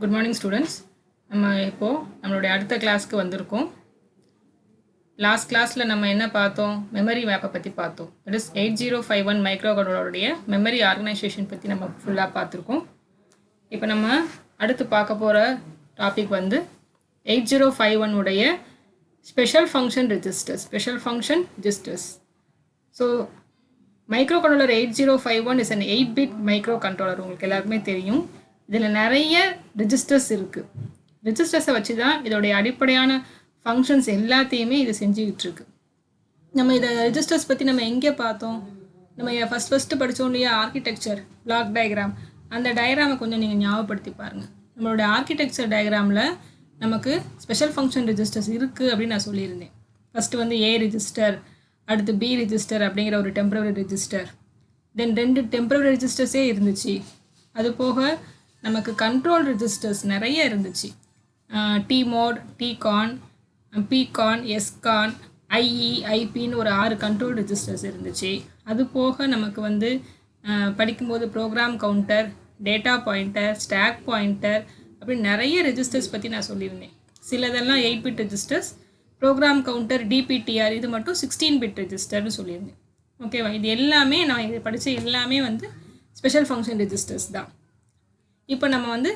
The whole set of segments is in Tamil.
Good morning students. நம்ம இப்போ நம்மளுடைய அடுத்த கிளாஸ்க்கு வந்திருக்கோம். லாஸ்ட் கிளாஸில் நம்ம என்ன பார்த்தோம்? மெமரி மேப்பை பற்றி பார்த்தோம். தட் இஸ் 8051 மைக்ரோ கண்ட்ரோலருடைய மெமரி ஆர்கனைசேஷன் பற்றி நம்ம ஃபுல்லாக பார்த்துருக்கோம். இப்போ நம்ம அடுத்து பார்க்க போகிற டாபிக் வந்து 8051 உடைய special function registers. So microcontroller 8051 is an 8-பிட் மைக்ரோ கண்ட்ரோலர். உங்களுக்கு எல்லாருக்குமே தெரியும். இதில் நிறைய ரெஜிஸ்டர்ஸ் இருக்குது. ரெஜிஸ்டர்ஸை வச்சு தான் இதோடைய அடிப்படையான ஃபங்க்ஷன்ஸ் எல்லாத்தையுமே இது செஞ்சுக்கிட்டு இருக்கு. நம்ம இதை ரெஜிஸ்டர்ஸ் பற்றி நம்ம எங்கே பார்த்தோம்? நம்ம ஃபஸ்ட்டு படித்தோம் இல்லையா, ஆர்கிடெக்சர் பிளாக் டயக்ராம். அந்த டயக்ராமை கொஞ்சம் நீங்கள் ஞாபகப்படுத்தி பாருங்கள். நம்மளுடைய ஆர்கிடெக்சர் டயக்ராமில் நமக்கு ஸ்பெஷல் ஃபங்க்ஷன் ரெஜிஸ்டர்ஸ் இருக்குது அப்படின்னு நான் சொல்லியிருந்தேன். ஃபஸ்ட்டு வந்து ஏ ரெஜிஸ்டர், அடுத்து பி ரெஜிஸ்டர் அப்படிங்கிற ஒரு டெம்பரரி ரெஜிஸ்டர், தென் 2 டெம்பரரி ரெஜிஸ்டர்ஸே இருந்துச்சு. அது போக நமக்கு கண்ட்ரோல் ரெஜிஸ்டர்ஸ் நிறைய இருந்துச்சு. டிமோட், டிகான், பிகான், எஸ்கான், ஐஇ, ஐபின்னு ஒரு 6 கண்ட்ரோல் ரெஜிஸ்டர்ஸ் இருந்துச்சு. அது போக நமக்கு வந்து படிக்கும்போது program counter, data pointer, stack pointer அப்படின்னு நிறைய ரெஜிஸ்டர்ஸ் பற்றி நான் சொல்லியிருந்தேன். சிலதெல்லாம் eight bit registers, program counter, DPTR இது மட்டும் 16-பிட் ரெஜிஸ்டர்னு சொல்லியிருந்தேன். ஓகேவா? இது எல்லாமே நான் இது படித்த எல்லாமே வந்து ஸ்பெஷல் ஃபங்க்ஷன் ரெஜிஸ்டர்ஸ் தான். இப்போ நம்ம வந்து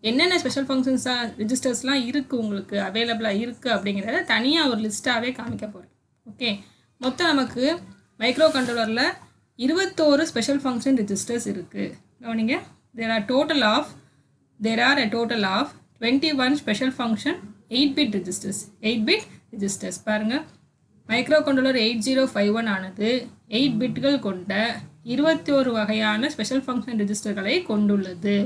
என்னென்ன ஸ்பெஷல் ஃபங்க்ஷன்ஸாக ரெஜிஸ்டர்ஸ்லாம் இருக்குது உங்களுக்கு அவைலபிளாக இருக்குது அப்படிங்கிறத தனியாக ஒரு லிஸ்ட்டாகவே காமிக்க போகிறேன். ஓகே, மொத்தம் நமக்கு மைக்ரோ கண்ட்ரோலரில் 21 ஸ்பெஷல் ஃபங்க்ஷன் ரெஜிஸ்டர்ஸ் இருக்குது. கவனிங்க, there are a total of 21 special function 8-பிட் ரெஜிஸ்டர்ஸ். பாருங்கள், மைக்ரோ கண்ட்ரோலர் 8051 ஆனது 8 பிட்கள் கொண்ட 21 வகையான ஸ்பெஷல் ஃபங்க்ஷன் ரெஜிஸ்டர்களை கொண்டுள்ளது.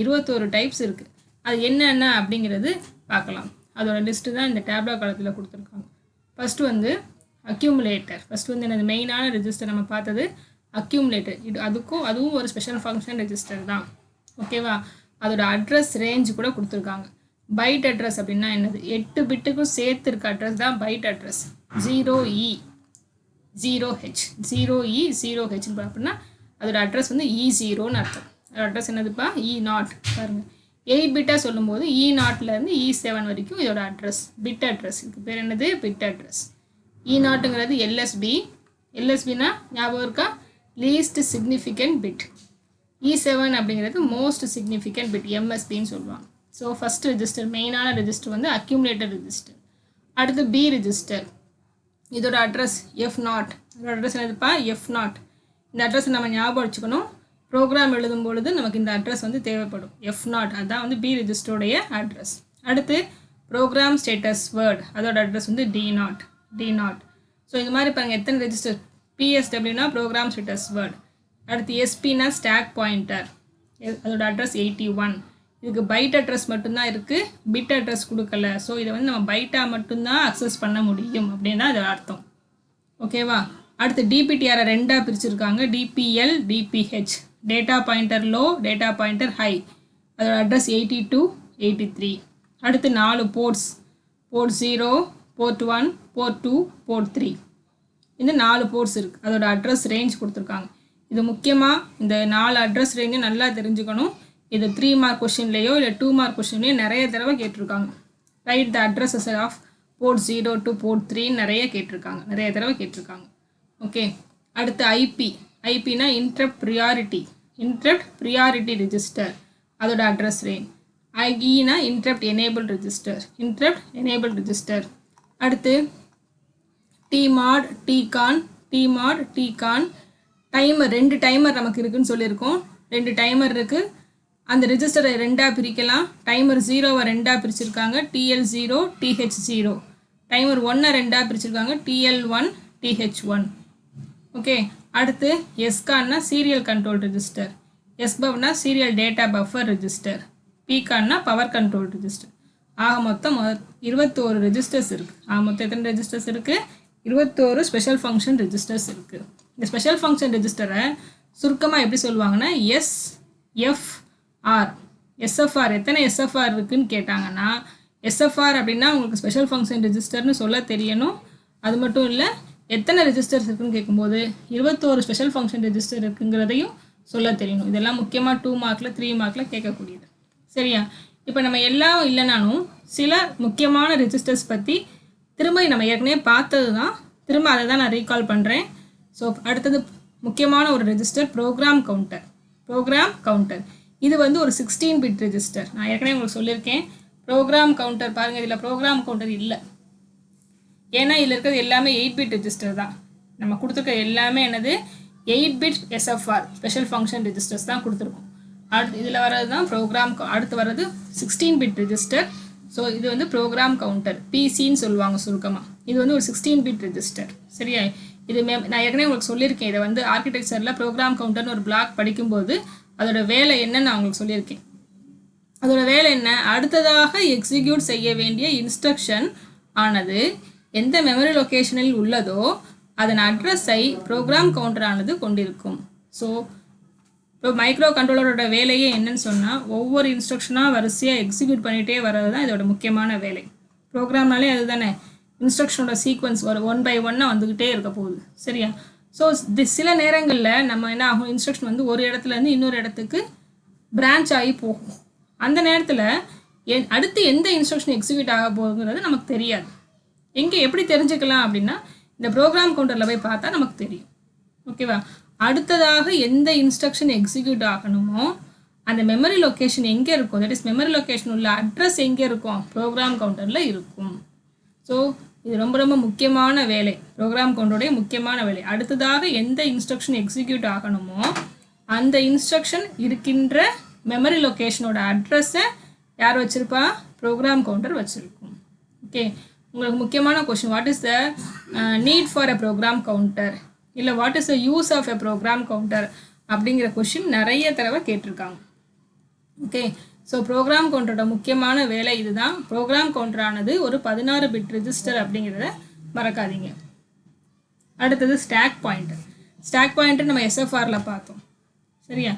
21 டைப்ஸ் இருக்குது. அது என்னென்ன அப்படிங்கிறது பார்க்கலாம். அதோட லிஸ்ட்டு தான் இந்த டேப்லா காலத்தில் கொடுத்துருக்காங்க. ஃபஸ்ட்டு வந்து அக்யூமுலேட்டர். ஃபஸ்ட்டு வந்து எனது மெயினான ரெஜிஸ்டர் நம்ம பார்த்தது அக்யூமுலேட்டர். அதுவும் ஒரு ஸ்பெஷல் ஃபங்க்ஷன் ரெஜிஸ்டர் தான். ஓகேவா? அதோட அட்ரஸ் ரேஞ்ச் கூட கொடுத்துருக்காங்க. பைட் அட்ரஸ் அப்படின்னா என்னது? 8 பிட்டுக்கும் சேர்த்து இருக்க அட்ரஸ் தான் byte address. 0E 0H 0E 0H அப்படின்னா அதோட அட்ரஸ் வந்து E0ன்னு அர்த்தம். அதோட அட்ரஸ் என்னதுப்பா? E0. பாருங்கள், 8 பிட்டாக சொல்லும்போது E0லேருந்து E7 வரைக்கும் இதோட அட்ரஸ் பிட் அட்ரஸ். இதுக்கு பேர் என்னது? Bit address. E0ங்கிறது எல்எஸ்பினா ஞாபகம் இருக்கா? Least significant bit. E7 அப்படிங்கிறது மோஸ்ட் சிக்னிஃபிகண்ட் பிட், எம்எஸ்பின்னு சொல்லுவாங்க. ஸோ ஃபஸ்ட் ரெஜிஸ்டர், மெயினான ரெஜிஸ்டர் வந்து அக்யூமுலேட்டர் ரெஜிஸ்டர். அடுத்து பி ரெஜிஸ்டர். இதோட அட்ரஸ் F0. இதோட அட்ரஸ் என்னதுப்பா? F0. இந்த அட்ரஸ் நம்ம ஞாபகம் வச்சுக்கணும். ப்ரோக்ராம் எழுதும் பொழுது நமக்கு இந்த அட்ரஸ் வந்து தேவைப்படும். F0 அதுதான் வந்து பி ரெஜிஸ்டருடைய அட்ரஸ். அடுத்து ப்ரோக்ராம் ஸ்டேட்டஸ் வேர்ட், அதோட அட்ரஸ் வந்து D0. ஸோ இது மாதிரி பாருங்கள் எத்தனை ரெஜிஸ்டர். PSWனா ப்ரோக்ராம் ஸ்டேட்டஸ் வேர்ட். அடுத்து SP-னா ஸ்டாக் பாயிண்டர், அதோட அட்ரஸ் 81. இதுக்கு பைட் அட்ரஸ் மட்டும்தான் இருக்குது, பிட் அட்ரஸ் கொடுக்கல. ஸோ இதை வந்து நம்ம பைட்டாக மட்டும்தான் அக்சஸ் பண்ண முடியும் அப்படின்னு தான் இதோட அர்த்தம். ஓகேவா? அடுத்து டிபிடிஆரை 2ஆக பிரிச்சுருக்காங்க. DPL, DPH. Data pointer low, data pointer high. அதோட அட்ரஸ் 82, 83. அடுத்து 4 ports. Port 0, port 1, port 2, port 3. இந்த 4 போர்ட்ஸ் இருக்குது. அதோட அட்ரஸ் ரேஞ்ச் கொடுத்துருக்காங்க. இது முக்கியமாக இந்த 4 அட்ரஸ் ரேஞ்சும் நல்லா தெரிஞ்சுக்கணும். இது 3 மார்க் கொஷின்லேயோ இல்லை 2 மார்க் கொஷின்லேயோ நிறைய தடவை கேட்டிருக்காங்க. Write the addresses of port 0 to port 3 நிறைய தடவை கேட்டிருக்காங்க. ஓகே, அடுத்து ஐபினா இன்டரப்ட் ப்ரியாரிட்டி ரெஜிஸ்டர். அதோட அட்ரஸ் ரேஞ்ச். ஐஇனா இன்டரப்ட் எனேபிள் ரெஜிஸ்டர். அடுத்து டிமாட், டிகான். டைமர் 2 டைமர் நமக்கு இருக்குதுன்னு சொல்லியிருக்கோம். 2 டைமர் இருக்குது. அந்த ரெஜிஸ்டரை 2ஆக பிரிக்கலாம். டைமர் 0வை 2ஆக பிரிச்சிருக்காங்க, TL0, TH0. டைமர் 1-ஐ 2ஆக பிரிச்சிருக்காங்க, TL1, TH1. ஓகே, அடுத்து எஸ்கான்னா சீரியல் கண்ட்ரோல் ரெஜிஸ்டர். எஸ்பவ்னா சீரியல் டேட்டா பஃபர் ரெஜிஸ்டர். பிகான்னா பவர் கண்ட்ரோல் ரெஜிஸ்டர். ஆக மொத்தம் 21 ரெஜிஸ்டர்ஸ் இருக்குது. மொத்தம் எத்தனை ரெஜிஸ்டர்ஸ் இருக்குது? 21 ஸ்பெஷல் ஃபங்க்ஷன் ரெஜிஸ்டர்ஸ் இருக்குது. இந்த ஸ்பெஷல் ஃபங்க்ஷன் ரெஜிஸ்டரை சுருக்கமாக எப்படி சொல்லுவாங்கன்னா SFR. எத்தனை SFR இருக்குதுன்னு கேட்டாங்கன்னா, SFR அப்படின்னா உங்களுக்கு ஸ்பெஷல் ஃபங்க்ஷன் ரெஜிஸ்டர்னு சொல்ல தெரியணும். அது மட்டும் இல்லை, எத்தனை ரெஜிஸ்டர்ஸ் இருக்குதுன்னு கேட்கும்போது 21 ஸ்பெஷல் ஃபங்க்ஷன் ரெஜிஸ்டர் இருக்குங்கிறதையும் சொல்ல தெரியணும். இதெல்லாம் முக்கியமாக 2 மார்க்கில் 3 மார்க்கில் கேட்கக்கூடியது. சரியா? இப்போ நம்ம எல்லாம் இல்லைனாலும் சில முக்கியமான ரெஜிஸ்டர்ஸ் பற்றி திரும்ப நம்ம ஏற்கனவே பார்த்தது தான், திரும்ப அதை தான் நான் ரீகால் பண்ணுறேன். ஸோ அடுத்தது முக்கியமான ஒரு ரெஜிஸ்டர் ப்ரோக்ராம் கவுண்டர். இது வந்து ஒரு 16 பிட் ரெஜிஸ்டர். நான் ஏற்கனவே உங்களுக்கு சொல்லியிருக்கேன். ப்ரோக்ராம் கவுண்டர் பாருங்கள், இதில் ப்ரோக்ராம் கவுண்டர் இல்லை, ஏன்னா இதில் இருக்கிறது எல்லாமே 8 பிட் ரெஜிஸ்டர் தான். நம்ம கொடுத்துருக்க எல்லாமே என்னது 8 bit SFR special function registers தான் கொடுத்துருக்கோம். அடுத்து இதில் வர்றது தான் அடுத்து வர்றது 16 பிட் ரெஜிஸ்டர். ஸோ இது வந்து ப்ரோக்ராம் கவுண்டர், பிசின்னு சொல்லுவாங்க சுருக்கமாக. இது வந்து ஒரு 16 பிட் ரெஜிஸ்டர். சரியா? இது நான் ஏற்கனவே உங்களுக்கு சொல்லியிருக்கேன். இதை வந்து ஆர்கிடெக்சரில் ப்ரோக்ராம் கவுண்டர்னு ஒரு பிளாக் படிக்கும்போது அதோட வேலை என்னன்னு நான் உங்களுக்கு சொல்லியிருக்கேன். அதோட வேலை என்ன, அடுத்ததாக எக்ஸிக்யூட் செய்ய வேண்டிய இன்ஸ்ட்ரக்ஷன் ஆனது எந்த மெமரி லொக்கேஷனில் உள்ளதோ அதன் அட்ரஸை ப்ரோக்ராம் கவுண்டர் ஆனது கொண்டிருக்கும். ஸோ இப்போ மைக்ரோ கண்ட்ரோலரோட வேலையே என்னன்னு சொன்னால், ஒவ்வொரு இன்ஸ்ட்ரக்ஷனாக வரிசையாக எக்ஸிக்யூட் பண்ணிகிட்டே வர்றது தான் இதோட முக்கியமான வேலை. ப்ரோக்ராம்னாலே அதுதானே, இன்ஸ்ட்ரக்ஷனோட சீக்வன்ஸ் ஒரு 1 by 1 வந்துக்கிட்டே இருக்க போகுது. சரியா? ஸோ சில நேரங்களில் நம்ம என்ன ஆகும், இன்ஸ்ட்ரக்ஷன் வந்து ஒரு இடத்துலேருந்து இன்னொரு இடத்துக்கு பிரான்ச் ஆகி போகும். அந்த நேரத்தில் அடுத்து எந்த இன்ஸ்ட்ரக்ஷன் எக்ஸிக்யூட் ஆக போகுங்கிறது நமக்கு தெரியாது. எங்கே எப்படி தெரிஞ்சுக்கலாம் அப்படின்னா, இந்த ப்ரோக்ராம் கவுண்டரில் போய் பார்த்தா நமக்கு தெரியும். ஓகேவா? அடுத்ததாக எந்த இன்ஸ்ட்ரக்ஷன் எக்ஸிக்யூட் ஆகணுமோ அந்த மெமரி லொக்கேஷன் எங்கே இருக்கும், தட் இஸ் மெமரி லொக்கேஷன் உள்ள அட்ரஸ் எங்கே இருக்கும், ப்ரோக்ராம் கவுண்டரில் இருக்கும். ஸோ இது ரொம்ப ரொம்ப முக்கியமான வேலை, ப்ரோக்ராம் கவுண்டருடைய முக்கியமான வேலை. அடுத்ததாக எந்த இன்ஸ்ட்ரக்ஷன் எக்ஸிக்யூட் ஆகணுமோ அந்த இன்ஸ்ட்ரக்ஷன் இருக்கின்ற மெமரி லொக்கேஷனோட அட்ரஸை யார் வச்சுருப்பா, ப்ரோக்ராம் கவுண்டர் வச்சுருக்கும். ஓகே, உங்களுக்கு முக்கியமான question, what is the need for a program counter, இல்லை what is the use of a program counter அப்படிங்கிற கொஷின் நிறைய தடவை கேட்டிருக்காங்க. ஓகே, ஸோ ப்ரோக்ராம் கவுண்டரோட முக்கியமான வேலை இதுதான். ப்ரோக்ராம் கவுண்டரானது ஒரு 16 பிட் ரெஜிஸ்டர் அப்படிங்கிறத மறக்காதீங்க. அடுத்தது ஸ்டாக் பாயிண்டர் நம்ம எஸ்எஃப்ஆரில் பார்த்தோம். சரியா?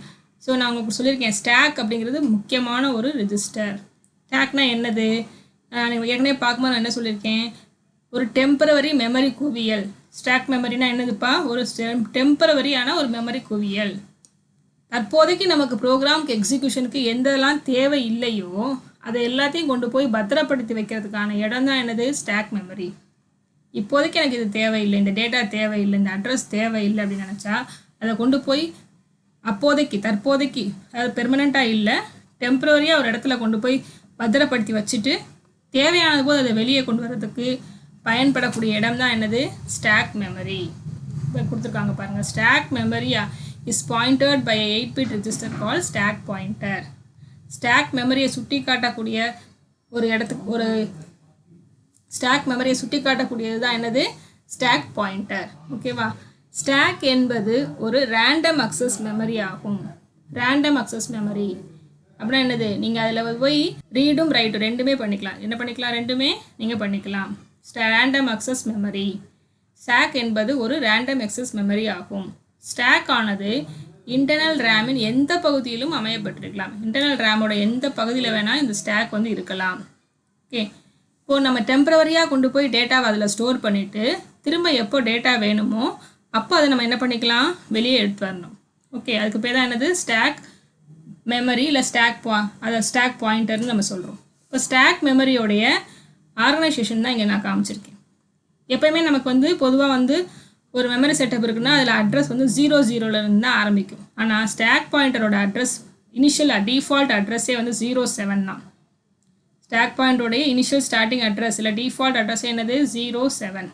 ஸோ நான் உங்களுக்கு சொல்லியிருக்கேன், ஸ்டாக் அப்படிங்கிறது முக்கியமான ஒரு ரெஜிஸ்டர். ஸ்டாக்னா என்னது, நீங்கள் ஏற்கனவே பார்க்கும்போது நான் என்ன சொல்லியிருக்கேன், ஒரு டெம்பரவரி மெமரி குவியல். ஸ்டாக் மெமரினா என்னதுப்பா, ஒரு டெம்பரவரியான ஒரு மெமரி குவியல். தற்போதைக்கு நமக்கு ப்ரோக்ராம்க்கு எக்ஸிக்யூஷனுக்கு எந்தெல்லாம் தேவை இல்லையோ அதை எல்லாத்தையும் கொண்டு போய் பத்திரப்படுத்தி வைக்கிறதுக்கான இடம் தான் என்னது, ஸ்டாக் மெமரி. இப்போதைக்கு எனக்கு இது தேவையில்லை, இந்த டேட்டா தேவையில்லை, இந்த அட்ரஸ் தேவையில்லை அப்படின்னு நினச்சா அதை கொண்டு போய் தற்போதைக்கு அது பெர்மனெண்ட்டாக இல்லை, டெம்பரரியாக ஒரு இடத்துல கொண்டு போய் பத்திரப்படுத்தி வச்சுட்டு தேவையானது போது அதை வெளியே கொண்டு வரதுக்கு பயன்படக்கூடிய இடம் தான் என்னது, ஸ்டாக் மெமரி. இப்போ கொடுத்துருக்காங்க பாருங்கள், stack memory is pointed by 8 bit register call stack pointer. Stack மெமரியை சுட்டி காட்டக்கூடிய ஒரு ஸ்டாக் மெமரியை சுட்டி காட்டக்கூடியது தான் என்னது, ஸ்டாக் பாயிண்டர். ஓகேவா? ஸ்டாக் என்பது ஒரு ரேண்டம் அக்சஸ் மெமரி ஆகும். ரேண்டம் அக்சஸ் மெமரி அப்படின்னா என்னது, நீங்கள் அதில் போய் ரீடும் ரைட்டும் ரெண்டுமே பண்ணிக்கலாம். என்ன பண்ணிக்கலாம், ரெண்டுமே நீங்கள் பண்ணிக்கலாம். Random access memory. ஸ்டாக் என்பது ஒரு ரேண்டம் அக்சஸ் மெமரி ஆகும். ஸ்டாக் ஆனது இன்டர்னல் ரேமின் எந்த பகுதியிலும் அமையப்பட்டிருக்கலாம். இன்டர்னல் ரேமோட எந்த பகுதியில் வேணால் இந்த ஸ்டாக் வந்து இருக்கலாம். ஓகே, இப்போது நம்ம டெம்பரவரியாக கொண்டு போய் டேட்டாவை அதில் ஸ்டோர் பண்ணிவிட்டு திரும்ப எப்போ டேட்டா வேணுமோ அப்போ அதை நம்ம என்ன பண்ணிக்கலாம், வெளியே எடுத்து வரணும். ஓகே, அதுக்கு பேர் தான் என்னது, ஸ்டாக் மெமரி இல்லை ஸ்டாக் பாயிண்டர்னு நம்ம சொல்கிறோம். இப்போ ஸ்டாக் மெமரியோடைய ஆர்கனைசேஷன் தான் இங்கே நான் காமிச்சிருக்கேன். எப்போயுமே நமக்கு வந்து பொதுவாக வந்து ஒரு மெமரி செட்டப் இருக்குன்னா அதில் அட்ரஸ் வந்து 00 தான் ஆரம்பிக்கும். ஆனால் ஸ்டாக் பாயிண்டரோட அட்ரஸ் டிஃபால்ட் அட்ரஸே வந்து 07 தான். ஸ்டாக் பாயிண்டரோடைய இனிஷியல் ஸ்டார்டிங் அட்ரஸ் இல்லை டிஃபால்ட் அட்ரஸ் என்னது, 07.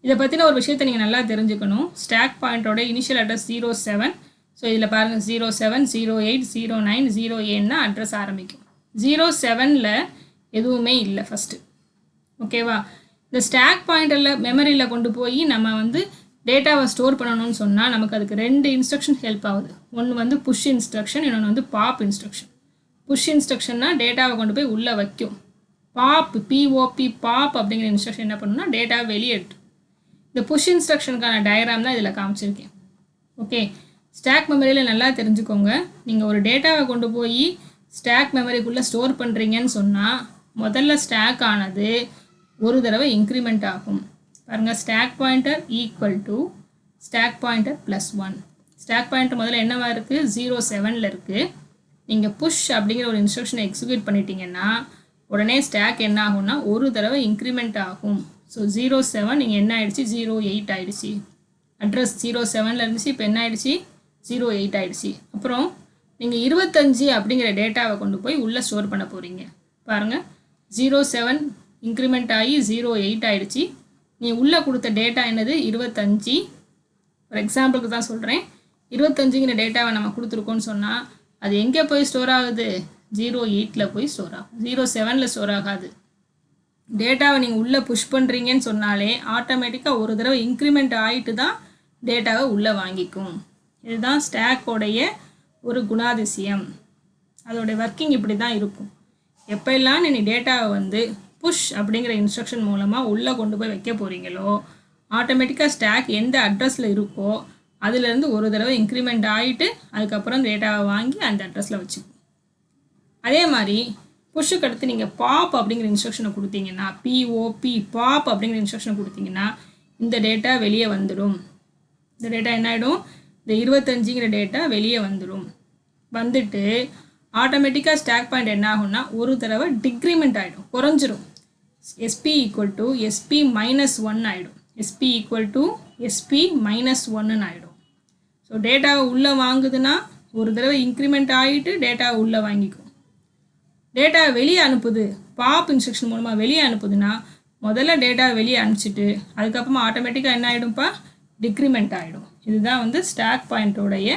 இதை பற்றின ஒரு விஷயத்தை நீங்கள் நல்லா தெரிஞ்சுக்கணும். ஸ்டாக் பாயிண்டரோட இனிஷியல் அட்ரஸ் 07. ஸோ இதில் பாருங்கள், 07, 08, 09, 08 தான் அட்ரஸ் ஆரம்பிக்கும். 07ல் எதுவுமே இல்லை ஃபஸ்ட்டு. ஓகேவா? இந்த ஸ்டாக் பாயிண்டரில் மெமரியில் கொண்டு போய் நம்ம வந்து டேட்டாவை ஸ்டோர் பண்ணணும்னு சொன்னால் நமக்கு அதுக்கு 2 இன்ஸ்ட்ரக்ஷன் ஹெல்ப் ஆகுது. ஒன்று வந்து புஷ் இன்ஸ்ட்ரக்ஷன், இன்னொன்று வந்து பாப் இன்ஸ்ட்ரக்ஷன். புஷ் இன்ஸ்ட்ரக்ஷன்னா டேட்டாவை கொண்டு போய் உள்ளே வைக்கும். பாப் அப்படிங்கிற இன்ஸ்ட்ரக்ஷன் என்ன பண்ணுன்னா டேட்டாவை வெளியே எடுத்து. இந்த புஷ் இன்ஸ்ட்ரக்ஷனுக்கான டயக்ராம் தான் இதில் காமிச்சிருக்கேன். ஓகே, ஸ்டாக் மெமரியில் நல்லா தெரிஞ்சுக்கோங்க. நீங்கள் ஒரு டேட்டாவை கொண்டு போய் ஸ்டாக் மெமரிக்குள்ளே ஸ்டோர் பண்ணுறீங்கன்னு சொன்னால் முதல்ல ஸ்டாக் ஆனது ஒரு தடவை இன்க்ரிமெண்ட் ஆகும். பாருங்கள், stock pointer equal to stock pointer +1. Stock pointer முதல்ல என்னவா இருக்குது, 07ல் இருக்குது. நீங்கள் புஷ் அப்படிங்கிற ஒரு இன்ஸ்ட்ரக்ஷனை எக்ஸிக்யூட் பண்ணிட்டீங்கன்னா உடனே ஸ்டாக் என்ன ஆகும்னா ஒரு தடவை இன்க்ரிமெண்ட் ஆகும். ஸோ 07 நீங்கள் என்ன ஆயிடுச்சு 08 ஆயிடுச்சு. அட்ரஸ் 07ல் இருந்துச்சு, இப்போ என்ன ஆயிடுச்சு 08 ஆயிடுச்சு. அப்புறம் நீங்கள் 25 அப்படிங்கிற டேட்டாவை கொண்டு போய் உள்ளே ஸ்டோர் பண்ண போகிறீங்க. பாருங்கள் 07 இன்க்ரிமெண்ட் ஆகி 08 ஆயிடுச்சு. நீ உள்ளே கொடுத்த டேட்டா என்னது 25. ஃபார் எக்ஸாம்பிளுக்கு தான் சொல்கிறேன். 25ங்கிற டேட்டாவை நம்ம கொடுத்துருக்கோன்னு சொன்னால் அது எங்கே போய் ஸ்டோர் ஆகுது 08ல் போய் ஸ்டோர் ஆகும், 07ல் ஸ்டோர் ஆகாது. டேட்டாவை நீங்கள் உள்ளே புஷ் பண்ணுறீங்கன்னு சொன்னாலே ஆட்டோமேட்டிக்காக ஒரு தடவை இன்க்ரிமெண்ட் ஆகிட்டு தான் டேட்டாவை உள்ளே வாங்கிக்கும். இதுதான் ஸ்டாக்கோடைய ஒரு குணாதிசயம். அதோடைய ஒர்க்கிங் இப்படி தான் இருக்கும். எப்போல்லாம் நீங்கள் டேட்டாவை வந்து புஷ் அப்படிங்கிற இன்ஸ்ட்ரக்ஷன் மூலமாக உள்ளே கொண்டு போய் வைக்க போகிறீங்களோ ஆட்டோமேட்டிக்காக ஸ்டாக் எந்த அட்ரஸில் இருக்கோ அதுலேருந்து ஒரு தடவை இன்க்ரிமெண்ட் ஆகிட்டு அதுக்கப்புறம் டேட்டாவை வாங்கி அந்த அட்ரஸில் வச்சுக்கும். அதே மாதிரி புஷ்ஷுக்கு அடுத்து நீங்கள் பாப் அப்படிங்கிற இன்ஸ்ட்ரக்ஷனை கொடுத்தீங்கன்னா பாப் அப்படிங்கிற இன்ஸ்ட்ரக்ஷனை கொடுத்தீங்கன்னா இந்த டேட்டா வெளியே வந்துடும். இந்த டேட்டா என்ன ஆகிடும், இந்த 25ங்கிற டேட்டா வெளியே வந்துட்டு ஆட்டோமேட்டிக்காக ஸ்டாக் பாயிண்ட் என்ன ஆகும்னா ஒரு தடவை டிக்ரிமெண்ட் ஆகிடும், குறைஞ்சிரும். SP = SP -1 ஆகிடும். SP = SP -1 ஆகிடும். ஸோ டேட்டாவை உள்ளே வாங்குதுன்னா ஒரு தடவை இன்க்ரிமெண்ட் ஆகிட்டு டேட்டாவை உள்ளே வாங்கிக்கும். டேட்டாவை வெளியே அனுப்புது, பாப் இன்ஸ்ட்ரக்ஷன் மூலமாக வெளியே அனுப்புதுன்னா முதல்ல டேட்டாவை வெளியே அனுப்பிச்சிட்டு அதுக்கப்புறமா ஆட்டோமேட்டிக்காக என்ன ஆகிடும்ப்பா டிக்ரிமெண்ட் ஆகிடும். இதுதான் வந்து ஸ்டாக் பாயிண்ட்டோடைய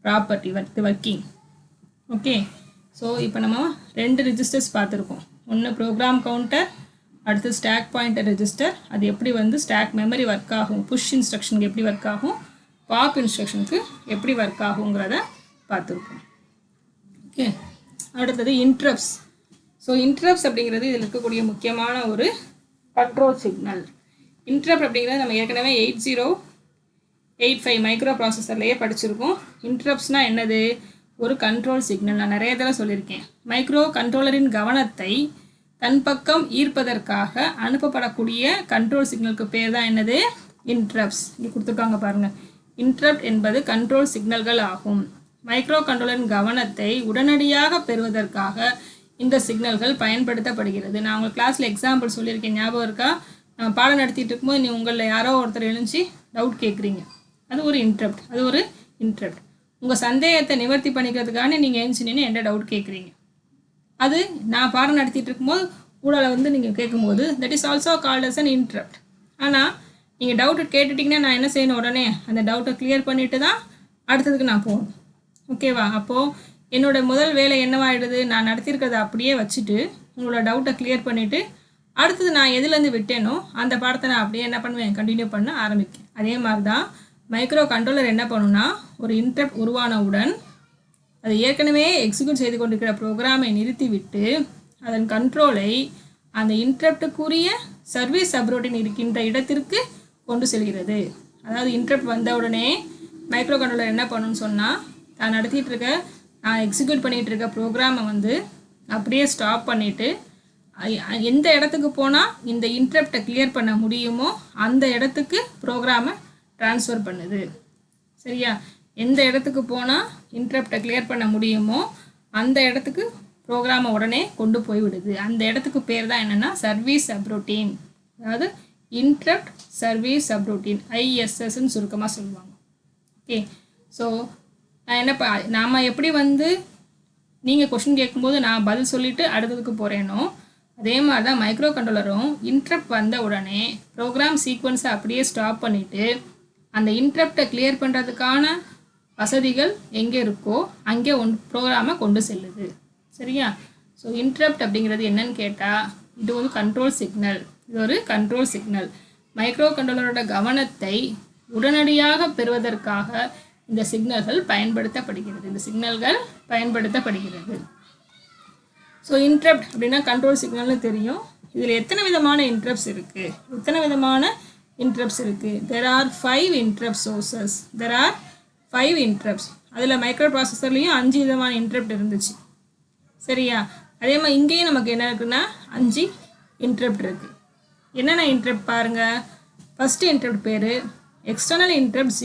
ப்ராப்பர்ட்டி ஒர்க்கிங். ஓகே, ஸோ இப்போ நம்ம 2 ரெஜிஸ்டர்ஸ் பார்த்துருக்கோம். ஒன்று ப்ரோக்ராம் கவுண்டர், அடுத்து ஸ்டாக் பாயிண்டர் ரெஜிஸ்டர். அது எப்படி வந்து ஸ்டாக் மெமரி ஒர்க் ஆகும், புஷ் இன்ஸ்ட்ரக்ஷனுக்கு எப்படி ஒர்க் ஆகும், பாப் இன்ஸ்ட்ரக்ஷனுக்கு எப்படி ஒர்க் ஆகுங்கிறத பார்த்துருக்கோம். ஓகே, அடுத்தது இன்ட்ரப்ட்ஸ். ஸோ இன்ட்ரப்ட்ஸ் அப்படிங்கிறது இதில் இருக்கக்கூடிய முக்கியமான ஒரு கண்ட்ரோல் சிக்னல். இன்ட்ரப்ட் அப்படிங்கிறது நம்ம ஏற்கனவே 8085 மைக்ரோ ப்ராசஸர்லேயே படிச்சிருக்கோம். இன்ட்ரப்ட்ஸ்னால் என்னது, ஒரு கண்ட்ரோல் சிக்னல். நான் நிறைய தடவை சொல்லியிருக்கேன். மைக்ரோ கண்ட்ரோலரின் கவனத்தை தன் பக்கம் ஈர்ப்பதற்காக அனுப்பப்படக்கூடிய கண்ட்ரோல் சிக்னலுக்கு பேர் தான் என்னது இன்ட்ரப்ட்ஸ். இங்கே கொடுத்துருக்காங்க பாருங்கள். இன்ட்ரப்ட் என்பது கண்ட்ரோல் சிக்னல்கள் ஆகும். மைக்ரோ கண்ட்ரோலரின் கவனத்தை உடனடியாக பெறுவதற்காக இந்த சிக்னல்கள் பயன்படுத்தப்படுகிறது. நான் உங்கள் கிளாஸில் எக்ஸாம்பிள் சொல்லியிருக்கேன், ஞாபகம் இருக்கா? நம்ம பாடம் நடத்திட்டு இருக்கும்போது நீ உங்களில் யாரோ ஒருத்தர் எழுந்துச்சு டவுட் கேட்குறீங்க, அது ஒரு இன்ட்ரப்ட். உங்கள் சந்தேகத்தை நிவர்த்தி பண்ணிக்கிறதுக்காக நீங்கள் எழுந்துச்சு நின்று என்ன டவுட் கேட்குறீங்க. அது நான் பாடம் நடத்திட்டு இருக்கும்போது ஊழலை வந்து நீங்கள் கேட்கும்போது that is also called as an interrupt. ஆனால் நீங்கள் டவுட்டு கேட்டுட்டிங்கன்னா நான் என்ன செய்யணும், உடனே அந்த டவுட்டை கிளியர் பண்ணிவிட்டு தான் அடுத்ததுக்கு நான் போகணும். ஓகேவா? அப்போது என்னோட முதல் வேலை என்னவாயிடுது, நான் நடத்தியிருக்கிறத அப்படியே வச்சுட்டு உங்களோட டவுட்டை கிளியர் பண்ணிவிட்டு அடுத்தது நான் எதுலேருந்து விட்டேனோ அந்த பாடத்தை நான் அப்படியே என்ன பண்ணுவேன், கண்டினியூ பண்ண ஆரம்பிக்கேன். அதே மாதிரி தான் மைக்ரோ கண்ட்ரோலர் என்ன பண்ணுன்னா ஒரு இன்ட்ரப்ட் உருவானவுடன் அது ஏற்கனவே எக்ஸிக்யூட் செய்து கொண்டிருக்கிற ப்ரோக்ராமை நிறுத்திவிட்டு அதன் கண்ட்ரோலை அந்த இன்ட்ரப்டுக்குரிய சர்வீஸ் சப்ரூட்டின் இருக்கின்ற இடத்திற்கு கொண்டு செல்கிறது. அதாவது இன்ட்ரப்ட் வந்தவுடனே மைக்ரோ கண்ட்ரோலர் என்ன பண்ணணும்னு சொன்னால் நான் நடத்திட்டு இருக்க நான் எக்ஸிக்யூட் பண்ணிகிட்டு இருக்க ப்ரோக்ராமை வந்து அப்படியே ஸ்டாப் பண்ணிவிட்டு எந்த இடத்துக்கு போனால் இந்த இன்ட்ரப்டை கிளியர் பண்ண முடியுமோ அந்த இடத்துக்கு ப்ரோக்ராமை ட்ரான்ஸ்ஃபர் பண்ணுது. சரியா? எந்த இடத்துக்கு போனால் இன்ட்ரப்டை கிளியர் பண்ண முடியுமோ அந்த இடத்துக்கு ப்ரோக்ராமை உடனே கொண்டு போய் விடுது. அந்த இடத்துக்கு பேர் தான் என்னென்னா சர்வீஸ் சப்ரூட்டீன். அதாவது இன்ட்ரப்ட் சர்வீஸ் சப்ரூட்டீன், ISSன்னு சுருக்கமாக சொல்லுவாங்க. ஓகே, ஸோ நான் நாம் எப்படி வந்து நீங்கள் கொஷின் கேட்கும்போது நான் பதில் சொல்லிவிட்டு அடுத்ததுக்கு போகிறேனோ அதே மாதிரி தான் மைக்ரோ கண்ட்ரோலரும் இன்ட்ரப்ட் வந்த உடனே ப்ரோக்ராம் சீக்வன்ஸை அப்படியே ஸ்டாப் பண்ணிவிட்டு அந்த இன்ட்ரப்டை கிளியர் பண்ணுறதுக்கான வசதிகள் எங்கே இருக்கோ அங்கே ப்ரோக்ராமை கொண்டு செல்லுது. சரியா? ஸோ இன்ட்ரப்ட் அப்படிங்கிறது என்னன்னு கேட்டால் இது ஒரு கண்ட்ரோல் சிக்னல். இது ஒரு கண்ட்ரோல் சிக்னல். மைக்ரோ கண்ட்ரோலரோட கவனத்தை உடனடியாக பெறுவதற்காக இந்த சிக்னல்கள் பயன்படுத்தப்படுகிறது. ஸோ இன்ட்ரப்ட் அப்படின்னா கண்ட்ரோல் சிக்னல்னு தெரியும். இதில் எத்தனை விதமான இன்ட்ரப்ட்ஸ் இருக்குது? There are 5 interrupt sources. அதில் மைக்ரோ ப்ராசஸர்லேயும் 5 விதமான இன்ட்ரப்ட் இருந்துச்சு. சரியா? அதே மாதிரி இங்கேயும் நமக்கு என்ன இருக்குன்னா 5 இன்ட்ரப்ட் இருக்குது. என்னென்ன இன்ட்ரப்ட் பாருங்கள். ஃபஸ்ட்டு இன்ட்ரப்ட் பேர் எக்ஸ்டர்னல் இன்ட்ரப்ட்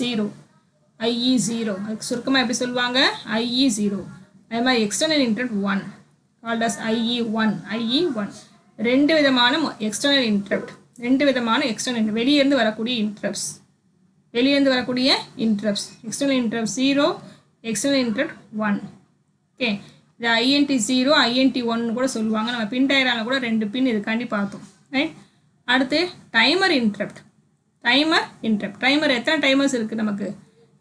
0. IE0. அதுக்கு சுருக்கமாக எப்படி சொல்லுவாங்க? IE0. அதே மாதிரி external interrupt 1 called as IE1. ரெண்டு விதமான எக்ஸ்டர்னல் இன்டரப்ட், வெளியிருந்து வரக்கூடிய interrupts, external interrupt 0, external interrupt 1. Okay, இது INT0, INT1 கூட சொல்லுவாங்க. நம்ம பின் டயக்ராமில் கூட 2 பின் இதுக்காண்டி பார்த்தோம். ரைட். அடுத்து டைமர் இன்டரப்ட். டைமர் எத்தனை டைமர்ஸ் இருக்குது? நமக்கு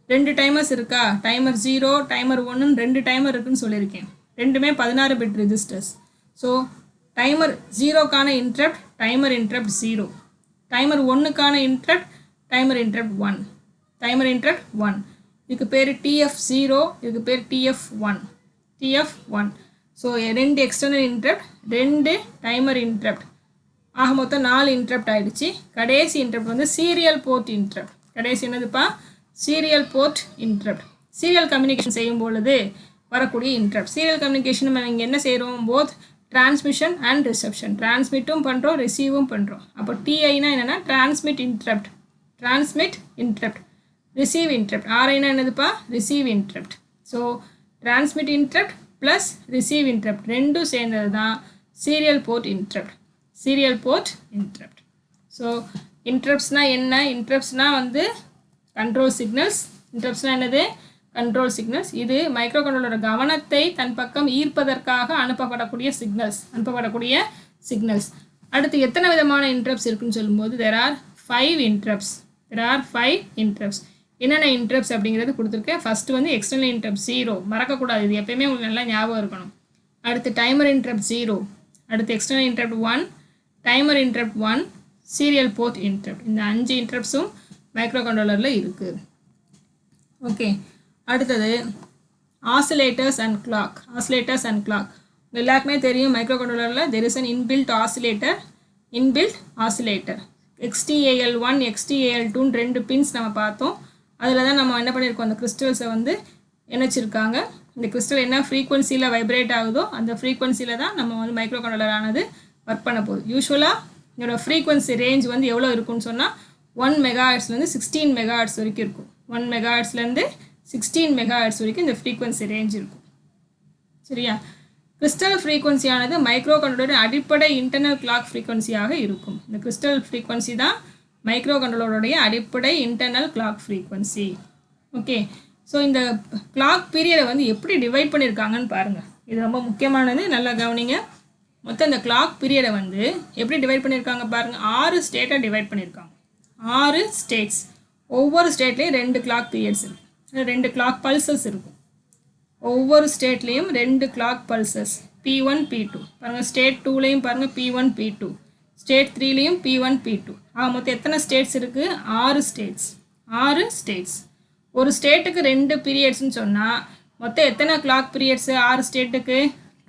2 டைமர்ஸ் இருக்கா? டைமர் 0, டைமர் 1, 2 டைமர் இருக்குன்னு சொல்லியிருக்கேன். ரெண்டுமே 16 பிட் ரெஜிஸ்டர்ஸ். ஸோ டைமர் 0க்கான இன்டரப்ட் டைமர் இன்டரப்ட் 0, டைமர் 1க்கான இன்டரப்ட் டைமர் இன்டரப்ட் 1. இதுக்கு பேர் TF0, இதுக்கு பேர் TF1. So 2 external interrupt, 2 timer interrupt, ஆக மொத்தம் 4 இன்டரப்ட் ஆகிடுச்சு. கடைசி இன்டரப்ட் வந்து சீரியல் போர்ட் இன்டரப்ட். கடைசி என்னதுப்பா? Serial port interrupt. Serial communication செய்யும் பொழுது வரக்கூடிய இன்டரப்ட். சீரியல் கம்யூனிகேஷன் நம்ம இங்கே என்ன செய்கிறோம்? Both transmission and reception. டிரான்ஸ்மிட்டும் பண்ணுறோம், ரிசீவும் பண்ணுறோம். அப்போ TIனா என்னென்னா டிரான்ஸ்மிட் இன்டரப்ட், ரிசீவ் இன்டரப்ட். RIனா என்னதுப்பா? Receive interrupt. So transmit interrupt plus receive interrupt ரெண்டும் சேர்ந்தது தான் சீரியல் போர்ட் இன்டரப்ட். ஸோ இன்டரப்ட்ஸ்னால் என்ன? இன்டரப்ட்ஸ்னால் வந்து கண்ட்ரோல் சிக்னல்ஸ். என்னது? Control signals. இது மைக்ரோ கண்ட்ரோலரோட கவனத்தை தன் பக்கம் ஈர்ப்பதற்காக அனுப்பப்படக்கூடிய சிக்னல்ஸ். அடுத்து எத்தனை விதமான இன்டரப்ட்ஸ் இருக்குன்னு சொல்லும்போது there are 5 இன்டரப்ட்ஸ். என்னென்ன இன்டரப்ட்ஸ் அப்படிங்கிறது கொடுத்துருக்கேன். ஃபஸ்ட்டு வந்து எக்ஸ்டர்னல் இன்டரப்ட் 0, மறக்கக்கூடாது, இது எப்பயுமே உங்களுக்கு நல்லா ஞாபகம் இருக்கணும். அடுத்து டைமர் இன்டரப்ட் 0, அடுத்து external interrupt 1, timer interrupt 1, serial port interrupt. இந்த 5 இன்டரப்ட்ஸும் மைக்ரோ கண்ட்ரோலரில் இருக்குது. ஓகே, அடுத்தது ஆசிலேட்டர்ஸ் அண்ட் கிளாக். எல்லாருக்குமே தெரியும் மைக்ரோ கண்ட்ரோலரில் there is an inbuilt oscillator. XTAL1, XTAL2 2 pins நம்ம பார்த்தோம். அதில் தான் நம்ம என்ன பண்ணியிருக்கோம்? அந்த கிறிஸ்டல்ஸை வந்து இணைச்சிருக்காங்க. இந்த கிறிஸ்டல் என்ன ஃப்ரீக்வன்சியில் வைப்ரேட் ஆகுதோ அந்த ஃப்ரீக்வன்சியில் தான் நம்ம வந்து மைக்ரோ கண்ட்ரோலர் ஆனது ஒர்க் பண்ண போகுது. யூஸ்வலாக இதோட ஃப்ரீக்வன்சி ரேஞ்ச் வந்து எவ்வளோ இருக்குன்னு சொன்னால் 1 மெகாஹெர்ட்ஸ்லேருந்து 16 மெகாஹெர்ட்ஸ் வரைக்கும் இருக்கும். 1 மெகாஹெர்ட்ஸ்லேருந்து 16 மெகாஹெர்ட்ஸ் வரைக்கும் இந்த ஃப்ரீக்வன்சி ரேஞ்ச் இருக்கும். சரியா? கிறிஸ்டல் ஃப்ரீக்வன்சியானது மைக்ரோ கண்ட்ரோலரின் அடிப்படை இன்டர்னல் கிளாக் ஃப்ரீக்வன்சியாக இருக்கும். இந்த கிறிஸ்டல் ஃப்ரீக்வன்சி தான் மைக்ரோ கண்ட்ரோலருடைய அடிப்படை internal clock frequency. Okay, so இந்த கிளாக் பீரியடை வந்து எப்படி டிவைட் பண்ணியிருக்காங்கன்னு பாருங்கள். இது ரொம்ப முக்கியமானது, நல்லா கவனிங்க. மொத்தம் இந்த கிளாக் பீரியடை வந்து எப்படி டிவைட் பண்ணியிருக்காங்க பாருங்கள். 6 ஸ்டேட்டாக டிவைட் பண்ணியிருக்காங்க. 6 ஸ்டேட்ஸ். ஒவ்வொரு ஸ்டேட்லேயும் 2 கிளாக் பீரியட்ஸ் இருக்கும், 2 கிளாக் பல்சஸ் இருக்கும். ஒவ்வொரு ஸ்டேட்லேயும் 2 கிளாக் பல்சஸ் P1 P2. பாருங்கள், ஸ்டேட் 2லேயும் பாருங்கள் P1 P2, state 3லேயும் P1 P2. மொத்தம் எத்தனை ஸ்டேட்ஸ் இருக்குது? 6 ஸ்டேட்ஸ். ஒரு ஸ்டேட்டுக்கு 2 பீரியட்ஸ்னு சொன்னால் மொத்தம் எத்தனை கிளாக் பீரியட்ஸு? 6 ஸ்டேட்டுக்கு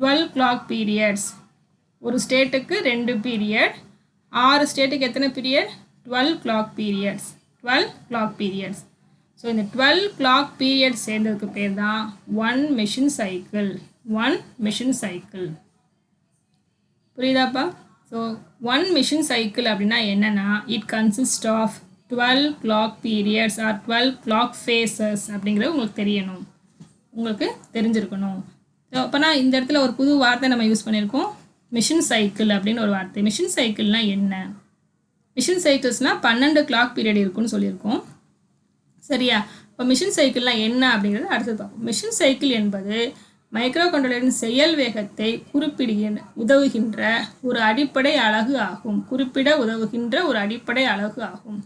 12 கிளாக் பீரியட்ஸ். ஒரு ஸ்டேட்டுக்கு 2 பீரியட், 6 ஸ்டேட்டுக்கு எத்தனை பீரியட்? 12 clock periods. ஸோ இந்த 12 கிளாக் பீரியட் சேர்ந்ததுக்கு பேர் தான் 1 மிஷின் சைக்கிள். புரியுதாப்பா? ஸோ 1 மிஷின் சைக்கிள் அப்படின்னா என்னென்னா it consist of 12 clock periods or 12 clock phases அப்படிங்கிறது உங்களுக்கு தெரியணும், உங்களுக்கு தெரிஞ்சிருக்கணும். அப்போனா இந்த இடத்துல ஒரு புது வார்த்தை நம்ம யூஸ் பண்ணியிருக்கோம், மிஷின் சைக்கிள் அப்படின்னு ஒரு வார்த்தை. மிஷின் சைக்கிள்னால் என்ன? மிஷின் சைக்கிள்ஸ்னால் 12 கிளாக் பீரியட் இருக்குன்னு சொல்லியிருக்கோம். சரியா? இப்போ மிஷின் சைக்கிள்லாம் என்ன அப்படிங்கிறது அடுத்தது பார்ப்போம். மிஷின் சைக்கிள் என்பது மைக்ரோ கண்ட்ரோலரின் செயல் வேகத்தை உதவுகின்ற ஒரு அடிப்படை அலகு ஆகும்.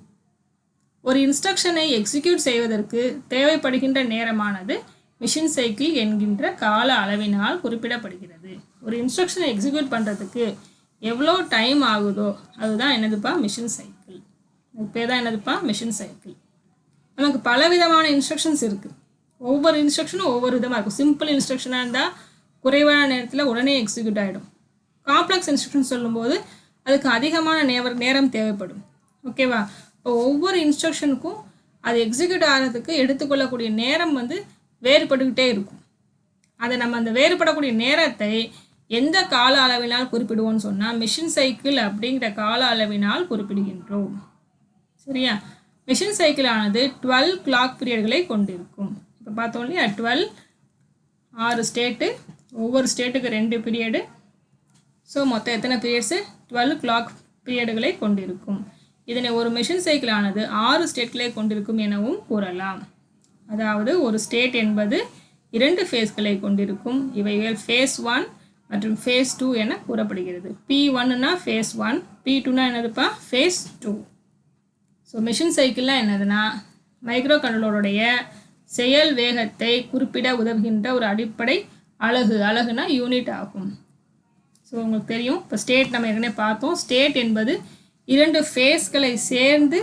ஒரு இன்ஸ்ட்ரக்ஷனை எக்ஸிக்யூட் செய்வதற்கு தேவைப்படுகின்ற நேரமானது மிஷின் சைக்கிள் என்கின்ற கால அளவினால் குறிப்பிடப்படுகிறது. ஒரு இன்ஸ்ட்ரக்ஷனை எக்ஸிக்யூட் பண்ணுறதுக்கு எவ்வளோ டைம் ஆகுதோ அதுதான் என்னதுப்பா? Machine cycle. அது பேர் தான் என்னதுப்பா? Machine cycle. நமக்கு பலவிதமான இன்ஸ்ட்ரக்ஷன்ஸ் இருக்குது. ஒவ்வொரு இன்ஸ்ட்ரக்ஷனும் ஒவ்வொரு விதமாக இருக்கும். சிம்பிள் இன்ஸ்ட்ரக்ஷனாக இருந்தால் குறைவான நேரத்தில் உடனே எக்ஸிக்யூட் ஆகிடும். காம்ப்ளெக்ஸ் இன்ஸ்ட்ரக்ஷன் சொல்லும்போது அதுக்கு அதிகமான நேரம் தேவைப்படும். ஓகேவா? இப்போ ஒவ்வொரு இன்ஸ்ட்ரக்ஷனுக்கும் அது எக்ஸிக்யூட் ஆகிறதுக்கு எடுத்துக்கொள்ளக்கூடிய நேரம் வந்து வேறுபட்டுக்கிட்டே இருக்கும். அதை நம்ம அந்த வேறுபடக்கூடிய நேரத்தை எந்த கால அளவினால் குறிப்பிடுவோம்னு சொன்னால் மிஷின் சைக்கிள் அப்படிங்கிற கால அளவினால் குறிப்பிடுகின்றோம். சரியா? மெஷின் சைக்கிள் ஆனது 12 கிளாக் பீரியட்களை கொண்டிருக்கும். இப்போ பார்த்தோம் இல்லையா 12 6 ஸ்டேட்டு, ஒவ்வொரு ஸ்டேட்டுக்கு 2 பீரியடு. ஸோ மொத்தம் எத்தனை பீரியட்ஸு 12 கிளாக் பீரியடுகளை கொண்டிருக்கும். இதனை ஒரு மெஷின் சைக்கிள் ஆனது 6 ஸ்டேட்களை கொண்டிருக்கும் எனவும் கூறலாம். அதாவது ஒரு ஸ்டேட் என்பது 2 ஃபேஸ்களை கொண்டிருக்கும். இவைகள் ஃபேஸ் 1 மற்றும் ஃபேஸ் 2 என கூறப்படுகிறது. P1னா ஃபேஸ் 1, P2னா என்னதுப்பா ஃபேஸ் 2. ஸோ மெஷின் சைக்கிள்லாம் என்னதுன்னா மைக்ரோ கண்ட்ரோலருடைய செயல் வேகத்தை குறிப்பிட உதவுகின்ற ஒரு அடிப்படை அலகுனா யூனிட் ஆகும். ஸோ உங்களுக்கு தெரியும், இப்போ ஸ்டேட் நம்ம ஏற்கனவே பார்த்தோம். ஸ்டேட் என்பது 2 ஃபேஸ்களை சேர்ந்து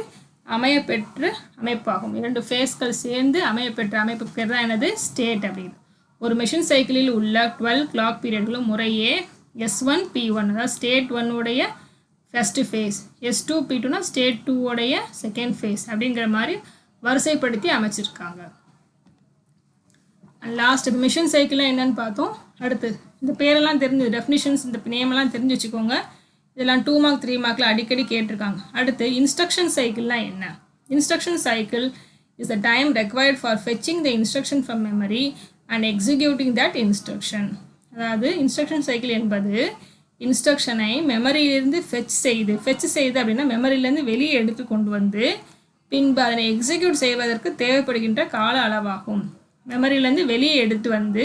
அமையப்பெற்ற அமைப்பாகும். 2 ஃபேஸ்கள் சேர்ந்து அமையப்பெற்ற அமைப்புக்கு பேர் தான் என்னது ஸ்டேட் அப்படின்னு. ஒரு மெஷின் சைக்கிளில் உள்ள 12 கிளாக் பீரியட்களும் முறையே S1 P1 அதாவது ஸ்டேட் 1 உடைய ஃபர்ஸ்ட் ஃபேஸ், S2 P2னா ஸ்டேட் 2 உடைய செகண்ட் ஃபேஸ் அப்படிங்கிற மாதிரி வரிசைப்படுத்தி அமைச்சிருக்காங்க. லாஸ்ட் மிஷின் சைக்கிள்லாம் என்னன்னு பார்த்தோம். அடுத்து இந்த பேரெல்லாம் தெரிஞ்சு டெஃபினிஷன்ஸ் இந்த நேமெல்லாம் தெரிஞ்சு வச்சுக்கோங்க. இதெல்லாம் 2 மார்க் 3 மார்க்கில் அடிக்கடி கேட்டிருக்காங்க. அடுத்து இன்ஸ்ட்ரக்ஷன் சைக்கிள்லாம் என்ன? Instruction cycle is the time required for fetching the instruction from memory and executing that instruction. அதாவது இன்ஸ்ட்ரக்ஷன் சைக்கிள் என்பது இன்ஸ்ட்ரக்ஷனை மெமரியிலிருந்து ஃபெச் செய்து அப்படின்னா மெமரியிலேருந்து வெளியே எடுத்து கொண்டு வந்து பின்பு அதனை எக்ஸிக்யூட் செய்வதற்கு தேவைப்படுகின்ற கால அளவாகும். மெமரியிலேருந்து வெளியே எடுத்து வந்து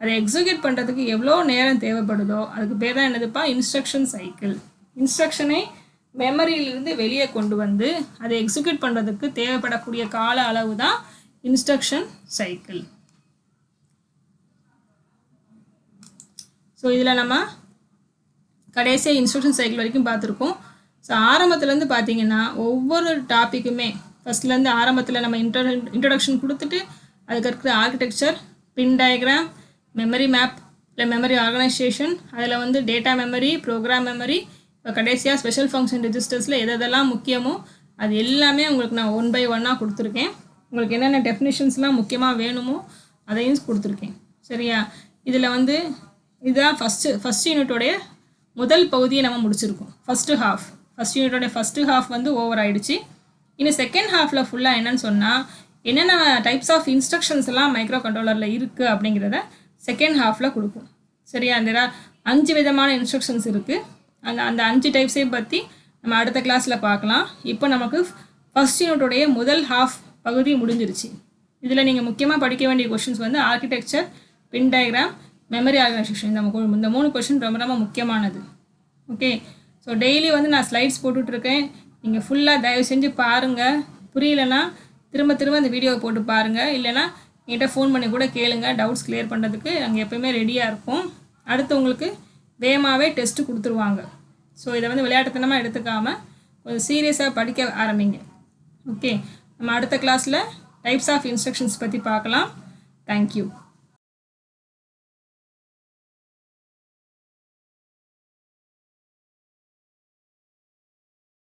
அதை எக்ஸிக்யூட் பண்ணுறதுக்கு எவ்வளோ நேரம் தேவைப்படுதோ அதுக்கு பேர் தான் என்னதுப்பா இன்ஸ்ட்ரக்ஷன் சைக்கிள். இன்ஸ்ட்ரக்ஷனை மெமரியிலிருந்து வெளியே கொண்டு வந்து அதை எக்ஸிக்யூட் பண்ணுறதுக்கு தேவைப்படக்கூடிய கால அளவு தான் இன்ஸ்ட்ரக்ஷன் சைக்கிள். ஸோ இதில் நம்ம கடைசியாக இன்ஸ்ட்ரக்ஷன் சைக்கிள் வரைக்கும் பார்த்துருக்கோம். ஸோ ஆரம்பத்துலேருந்து பார்த்தீங்கன்னா ஒவ்வொரு டாப்பிக்குமே ஃபஸ்ட்லேருந்து ஆரம்பத்தில் நம்ம இன்ட்ரடக்ஷன் கொடுத்துட்டு அதுக்கு இருக்கிற ஆர்கிடெக்சர், பின் டயக்ராம், மெமரி மேப் இல்லை மெமரி ஆர்கனைசேஷன், அதில் வந்து டேட்டா மெமரி, ப்ரோக்ராம் மெமரி, இப்போ கடைசியாக ஸ்பெஷல் ஃபங்க்ஷன் ரெஜிஸ்டர்ஸில் எதெல்லாம் முக்கியமோ அது எல்லாமே உங்களுக்கு நான் 1 by 1 கொடுத்துருக்கேன். உங்களுக்கு என்னென்ன டெஃபினிஷன்ஸ்லாம் முக்கியமாக வேணுமோ அதையும் கொடுத்துருக்கேன். சரியா? இதில் வந்து இதுதான் ஃபஸ்ட் யூனிட்டோடைய முதல் பகுதியை நம்ம முடிச்சிருக்கோம். ஃபஸ்ட் யூனிட்டோடைய ஃபஸ்ட்டு ஹாஃப் வந்து ஓவர் ஆகிடுச்சு. இன்னும் செகண்ட் ஹாஃபில் ஃபுல்லாக என்னன்னு சொன்னால் என்னென்ன டைப்ஸ் ஆஃப் இன்ஸ்ட்ரக்ஷன்ஸ் எல்லாம் மைக்ரோ கண்ட்ரோலரில் இருக்குது அப்படிங்கிறத செகண்ட் ஹாஃபில் கொடுப்போம். சரியா? அந்த 5 விதமான இன்ஸ்ட்ரக்ஷன்ஸ் இருக்குது. அந்த 5 டைப்ஸையும் பற்றி நம்ம அடுத்த கிளாஸில் பார்க்கலாம். இப்போ நமக்கு ஃபஸ்ட் யூனிட்டோடைய முதல் ஹாஃப் பகுதி முடிஞ்சிருச்சு. இதில் நீங்கள் முக்கியமாக படிக்க வேண்டிய கொஷின்ஸ் வந்து ஆர்கிடெக்சர், பின் டயக்ராம், மெமரி ஆர்கனைசேஷன். இந்த 3 கொஷின் ரொம்ப ரொம்ப முக்கியமானது. ஓகே, ஸோ டெய்லி வந்து நான் ஸ்லைட்ஸ் போட்டுட்ருக்கேன். நீங்கள் ஃபுல்லாக தயவு செஞ்சு பாருங்கள். புரியலைன்னா திரும்ப இந்த வீடியோவை போட்டு பாருங்கள். இல்லைனா என்கிட்ட ஃபோன் பண்ணி கூட கேளுங்க. டவுட்ஸ் கிளியர் பண்ணுறதுக்கு நாங்கள் எப்போயுமே ரெடியாக இருப்போம். அடுத்து உங்களுக்கு வேகமாகவே டெஸ்ட்டு கொடுத்துருவாங்க. ஸோ இதை வந்து விளையாட்டுத்தனமாக எடுத்துக்காமல் கொஞ்சம் சீரியஸாக படிக்க ஆரம்பிங்க. ஓகே, நம்ம அடுத்த கிளாஸில் டைப்ஸ் ஆஃப் இன்ஸ்ட்ரக்ஷன்ஸ் பற்றி பார்க்கலாம். தேங்க்யூ.